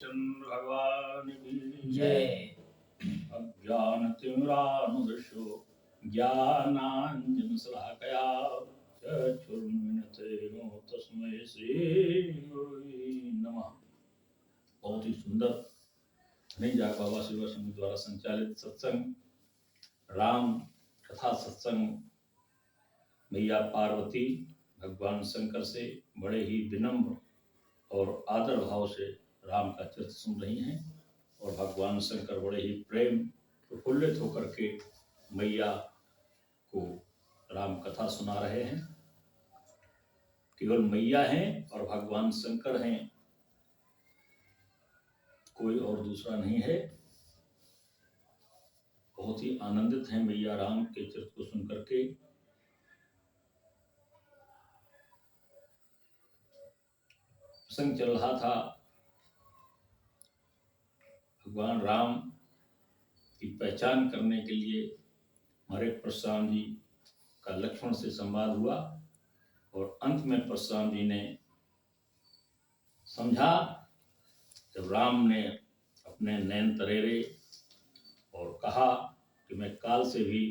चंद्र भगवान की जय। अज्ञानतिमिरान्धस्य ज्ञानाञ्जनशलाकया चक्षुर्मिलितं तस्मै श्रीगुरुवे नमः। बहुत ही सुंदर धनीजा बाबा शिव संघ द्वारा संचालित सत्संग राम कथा सत्संग मैया पार्वती भगवान शंकर से बड़े ही विनम्र और आदर भाव से राम का चरित्र सुन रही हैं और भगवान शंकर बड़े ही प्रेम प्रफुल्लित होकर के मैया को राम कथा सुना रहे हैं। केवल मैया हैं और भगवान शंकर हैं, कोई और दूसरा नहीं है। बहुत ही आनंदित हैं मैया राम के चरित्र को सुनकर के। प्रसंग चल रहा था भगवान राम की पहचान करने के लिए हमारे परशुराम जी का लक्ष्मण से संवाद हुआ और अंत में परशुराम जी ने समझा, जब राम ने अपने नैन तरेरे और कहा कि मैं काल से भी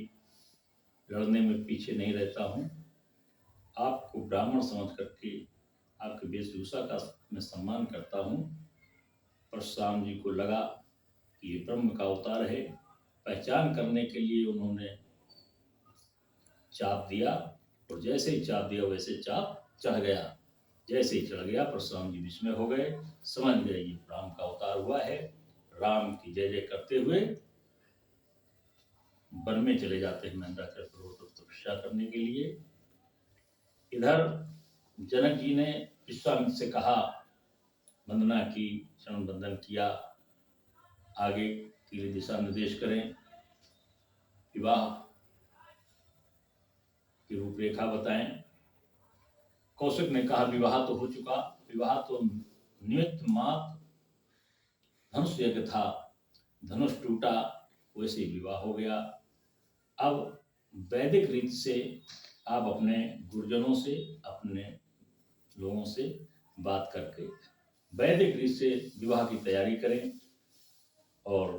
लड़ने में पीछे नहीं रहता हूँ, आपको ब्राह्मण समझ करके आपके वेशभूषा का मैं सम्मान करता हूँ। परशुराम जी को लगा कि ये ब्रह्म का अवतार है। पहचान करने के लिए उन्होंने चाप दिया और जैसे ही चाप दिया वैसे चाप चढ़ गया। जैसे ही चढ़ गया परशुराम जी विस्मय हो गए, समझ गए ये राम का अवतार हुआ है। राम की जय जय करते हुए वन में चले जाते हैं मंदाकिनी पर्वत पर तपस्या करने के लिए। इधर जनक जी ने विश्वामित्र से कहा, वंदना की, शरण बंदन किया, आगे के लिए दिशा निर्देश करें, विवाह की रूपरेखा बताएं। कौशिक ने कहा विवाह तो हो चुका, विवाह तो निमित्त मात्र धनुष यज्ञ था, धनुष टूटा वैसे विवाह हो गया। अब वैदिक रीति से आप अपने गुरुजनों से, अपने लोगों से बात करके वैदिक रीति से विवाह की तैयारी करें और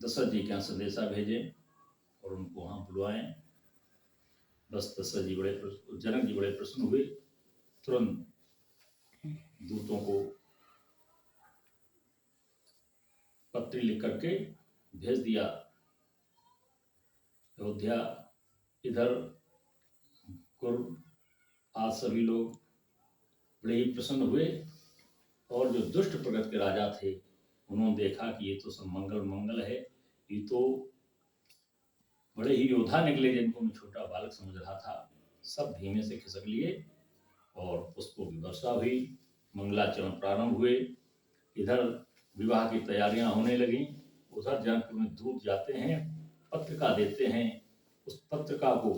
दशरथ जी के यहाँ संदेशा भेजें और उनको वहां बुलवाएं। बस दशरथ जी जनक जी बड़े प्रसन्न हुए, तुरंत दूतों को पत्री लिख करके भेज दिया अयोध्या। इधर आज सभी लोग बड़े ही प्रसन्न हुए और जो दुष्ट प्रगत के राजा थे उन्होंने देखा कि ये तो सब मंगल मंगल है, ये तो बड़े ही योद्धा निकले जिनको मैं छोटा बालक समझ रहा था। सब धीमे से खिसक लिए और पुष्पों की वर्षा हुई, मंगलाचरण प्रारंभ हुए। इधर विवाह की तैयारियां होने लगी। उधर जनकपुर में दूत जाते हैं, पत्रिका देते हैं। उस पत्रिका को,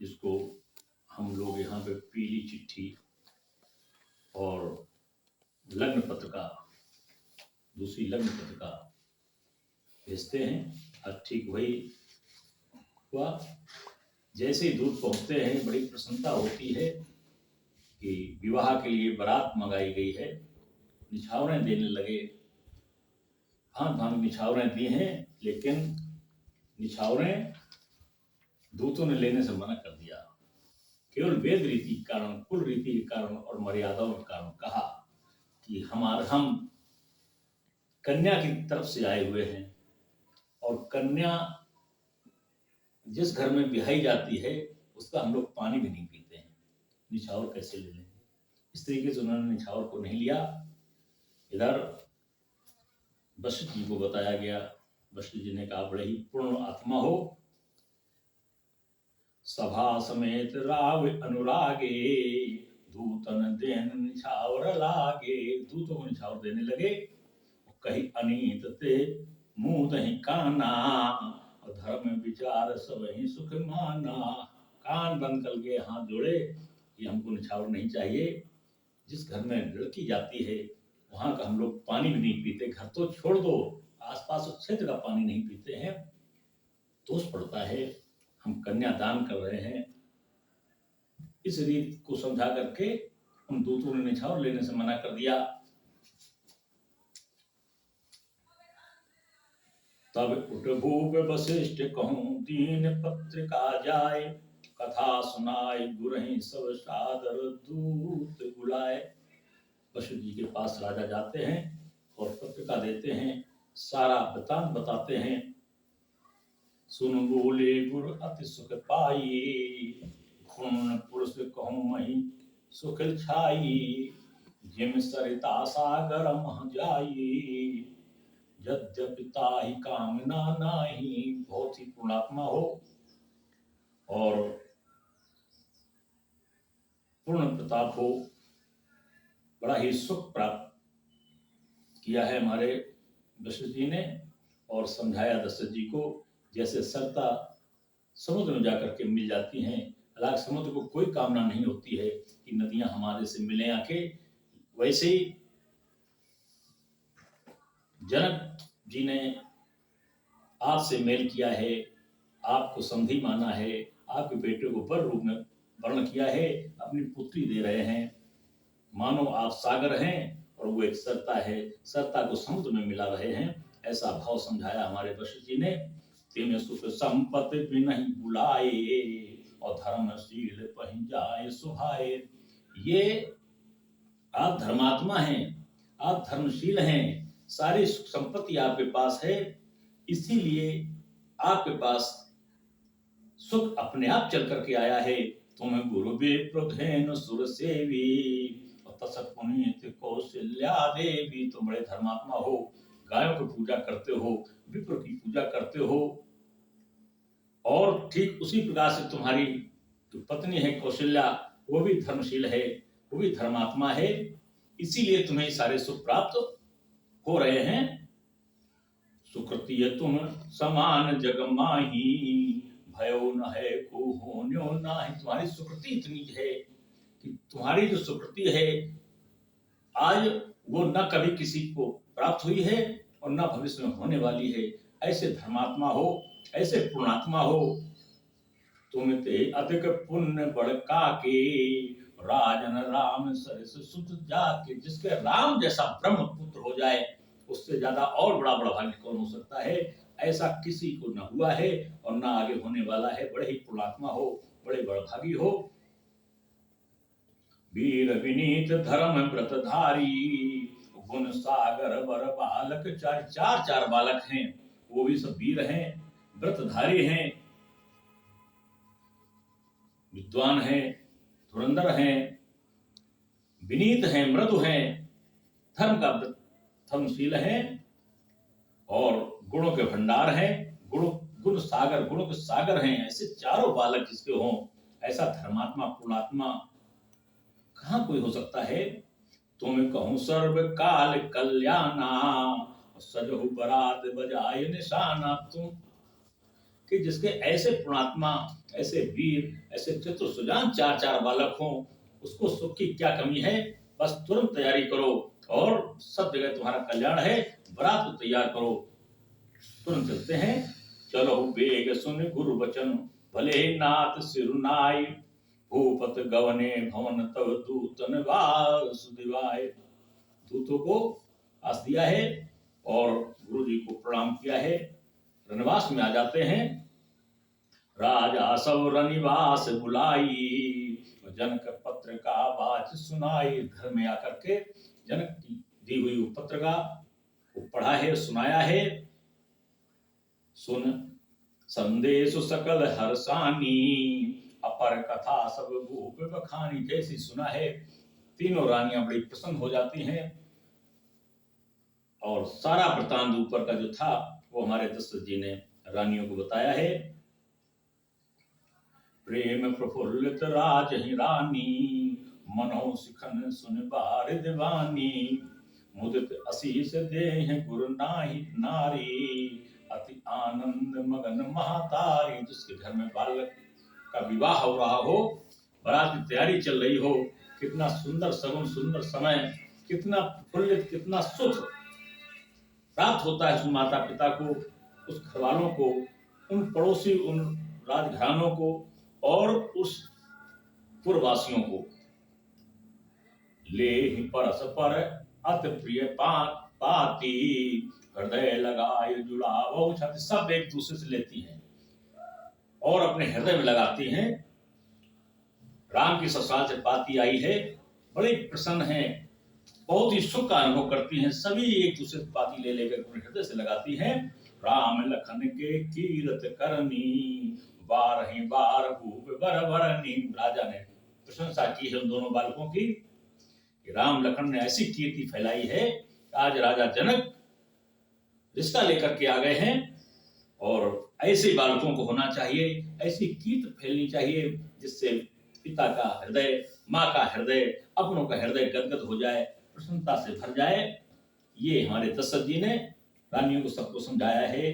जिसको हम लोग यहाँ पे पीली चिट्ठी और लग्न पत्रिका, दूसरी लग्न पत्रिका भेजते हैं, और ठीक वही हुआ। जैसे ही दूत पहुंचते हैं बड़ी प्रसन्नता होती है कि विवाह के लिए बारात मंगाई गई है। निछावरें देने लगे, भांत भांत निछावरें दी हैं, लेकिन निछावरें दूतों ने लेने से मना कर दिया। केवल वेद रीति के कारण, कुल रीति के कारण और मर्यादाओं के कारण कहा कि हम कन्या की तरफ से आए हुए हैं और कन्या जिस घर में ब्याही जाती है उसका हम लोग पानी भी नहीं पीते हैं, निछावर कैसे ले लेंगे। इस तरीके से उन्होंने निछावर को नहीं लिया। इधर वशिष्ठ जी को बताया गया, वशिष्ठ जी ने कहा बड़े ही पूर्ण आत्मा हो, सभा समेत राव अनुरागे, दूतन देन निछावर लागे। दूतों को निछावर देने लगे। कही अनीत ते मुंह दही काना, धर्म विचार सब ही सुख माना। कान बंद कर के हाथ जोड़े, ये हमको निछावर नहीं चाहिए। जिस घर में लड़की जाती है वहां का हम लोग पानी भी नहीं पीते, घर तो छोड़ दो, आसपास उस क्षेत्र का पानी नहीं पीते हैं, दोष पड़ता है। हम कन्या दान कर रहे हैं। इस रीत को समझा करके उन दूतों ने निछावर लेने से मना कर दिया। तब उठ भूप वशिष्ठ कहूं दीन पत्रिका जाए, कथा सुनाए गुरहि सब सादर दूत बुलाए। पशु जी के पास राजा जाते हैं और पत्रिका देते हैं, सारा वृतांत बताते हैं। सुन बोले गुरु अति सुख पाई, खून पुरुष कहूं मही सुख छाई। जिम सरिता सागर मह जाई, यद्यपि ताहि कामना नाही। बहुत ही पूर्णात्मा हो और पूर्ण प्रताप हो, बड़ा ही सुख प्राप्त किया है हमारे वशिष्ठ जी ने। और समझाया दशरथ जी को, जैसे सरता समुद्र में जाकर के मिल जाती हैं, हालांकि समुद्र को कोई कामना नहीं होती है कि नदियां हमारे से मिलें आके, वैसे ही जनक जी ने आपसे मेल किया है, आपको संधि माना है, आपके बेटे को वर रूप में वर्ण किया है, अपनी पुत्री दे रहे हैं। मानो आप सागर हैं और वो एक सरता है, सरता को समुद्र में मिला रहे हैं, ऐसा भाव समझाया हमारे वशिष्ठ जी ने। तेने सुख संपत्ति भी नहीं बुलाए, और धर्मशील पहि जाए सुहाए। ये आप धर्मात्मा हैं, आप धर्मशील हैं, सारी सुख संपत्ति आपके पास है, इसीलिए आपके पास सुख अपने आप चल करके आया है। तुम गुरु विप्रधेन सुर सेवी, तसत पुनीत कौशल्या देवी। तुम बड़े धर्मात्मा हो, गायों की पूजा करते हो, विप्र की पूजा करते हो, और ठीक उसी प्रकार से तुम्हारी जो पत्नी है कौशल्या, वो भी धर्मशील है, वो भी धर्मात्मा है, इसीलिए तुम्हें सारे सुख प्राप्त हो रहे हैं। सुकृति तुम समान जग माही, भयो न है को होन्यो नाही। तुम्हारी सुकृति इतनी है कि तुम्हारी जो सुकृति है आज वो न कभी किसी को प्राप्त हुई है और न भविष्य में होने वाली है। ऐसे धर्मात्मा हो, ऐसे पूर्णात्मा हो, तुम ते अधिक पुण्य बड़का के, राजन राम सरिस सुत जाके। जिसके राम जैसा ब्रह्म पुत्र हो जाए, उससे ज्यादा और बड़ा भाग्य कौन हो सकता है। ऐसा किसी को न हुआ है और न आगे होने वाला है। बड़े ही पूर्णात्मा हो, बड़े बड़भागी हो। वीर विनीत धर्म व्रतधारी, गुण सागर वर बालक। चार बालक हैं, वो भी सब वीर हैं, व्रतधारी हैं, विद्वान हैं, धुरंधर हैं, विनीत हैं, मृदु हैं, धर्मशील हैं और गुणों के भंडार हैं, गुण सागर, गुणों के सागर हैं। ऐसे चारों बालक जिसके हों, ऐसा धर्मात्मा पूर्णात्मा कहां कोई हो सकता है। तुम कहूं सर्व काल कल्याणा, सजहु बरात बजाय निशाना। तुम कि जिसके ऐसे पूर्णात्मा, ऐसे वीर, ऐसे चित्र सुजान चार बालक हों, उसको सुख की क्या कमी है। बस तुरंत तैयारी करो और सब जगह तुम्हारा कल्याण है। बरात को तैयार करो, तुरंत चलते हैं। चलो बेग सुन गुरु वचन, भले नाथ सिरुनाई। भूपत गवने भवन तब दूतन वासुदेवाय। दूतों को आस दिया है और गुरु जी को प्रणाम किया है, रनवास में आ जाते हैं। राजा सब रनिवास बुलाई, जनक पत्र का बात सुनाई। घर में आकर के जनक की दी हुई पत्रिका को पढ़ा है, सुनाया है। सुन संदेश सकल हर्षानी, अपर कथा सब भूप बखानी। जैसी सुना है, तीनों रानियां बड़ी प्रसन्न हो जाती हैं और सारा वृतांत ऊपर का जो था वो हमारे दशरथ जी ने रानियों को बताया है। प्रेम प्रफुल्लित राज ही रानी, मनो सिखन सुन बार दीवानी। मुदित असीस देह गुरु नाही नारी, अति आनंद मगन महातारी। जिसके घर में बालक का विवाह हो रहा हो, बारात की तैयारी चल रही हो, कितना सुंदर सगुन, सुंदर समय, कितना प्रफुल्लित, कितना सुख प्राप्त होता है उस माता पिता को, उस घर वालों को, उन पड़ोसी, उन राजघरानों को और उस पुरवासियों को। ले ही परस्पर अति प्रिय पाती, हृदय लगाए जुड़ावो छति। सब एक दूसरे से लेती हैं और अपने हृदय में लगाती हैं। राम की ससुराल से पाती आई है, बड़ी प्रसन्न है, बहुत ही सुख का अनुभव करती हैं। सभी एक दूसरे से पाती ले लेकर अपने हृदय से लगाती हैं। राम लखन के कीरत करनी, बार ही बार भूप बर बरनी। राजा ने प्रशंसा की है उन दोनों बालकों की कि राम लखन ने ऐसी कीर्ति फैलाई है, आज राजा जनक रिश्ता लेकर के आ गए हैं और ऐसे बालकों को होना चाहिए, ऐसी कीर्ति फैलनी चाहिए जिससे पिता का हृदय, माँ का हृदय, अपनों का हृदय गदगद हो जाए, प्रसन्नता से भर जाए। ये हमारे दशरथ जी ने रानियों को सबको समझाया है,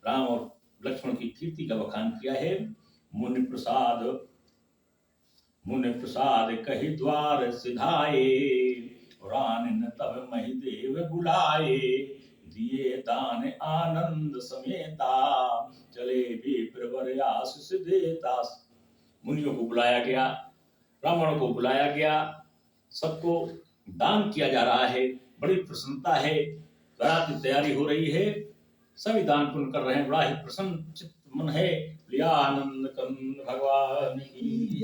राम और लक्ष्मण की कीर्ति का बखान किया है। मुनि प्रसाद कही द्वार सिधाए, रान तब मही देव बुलाए, दिए दान आनंद समेता, चले विप्रवर आशीष देता। मुनियों को बुलाया गया, ब्राह्मणों को बुलाया गया, सबको दान किया जा रहा है, बड़ी प्रसन्नता है, बारात की तैयारी हो रही है, सभी दान पुण्य कर रहे हैं, बड़ा ही प्रसन्न चित्त मन है। लिया आनंद कंद भगवान की